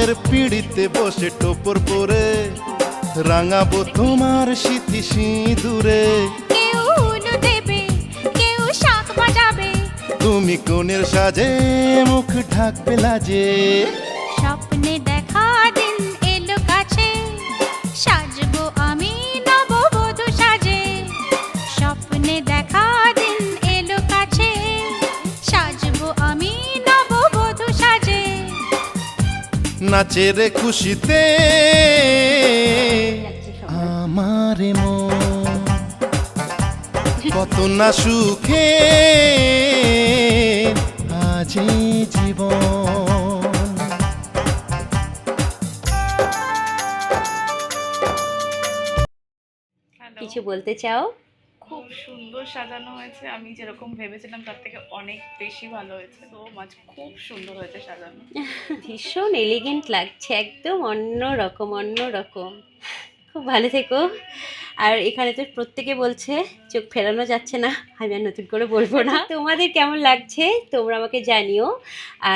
মনের পিড়িতে বসে টোপর পরে রাঙাবো তোমার স্মৃতি সিঁদুরে। কেউ উলু দেবে, কেউ শাঁখ বাজাবে, তুমি কোণের সাজে মুখ ঢাকবে লাজে। স্বপ্নে দেখা দিন এলো কাছে, সাজবো আমি নববধূ সাজে। স্বপ্নে দেখা দিন এলো কাছে, সাজবো আমি নববধূ সাজে। নাচের খুশিতে আমার মন কত না সুখে আজি জীবন। কিছু বলতে চাও? খুব সুন্দর সাজানো হয়েছে, আমি যেরকম ভেবেছিলাম তার থেকে অনেক বেশি ভালো হয়েছে। তো মাছ খুব সুন্দর হয়েছে সাজানো। ভীষণ এলিগেন্ট লাগছে, একদম অন্যরকম অন্যরকম। খুব ভালো থেকো। আর এখানে তো প্রত্যেকে বলছে চোখ ফেরানো যাচ্ছে না, আমি আর নতুন করে বলবো না। তোমাদের কেমন লাগছে তোমরা আমাকে জানিও। আর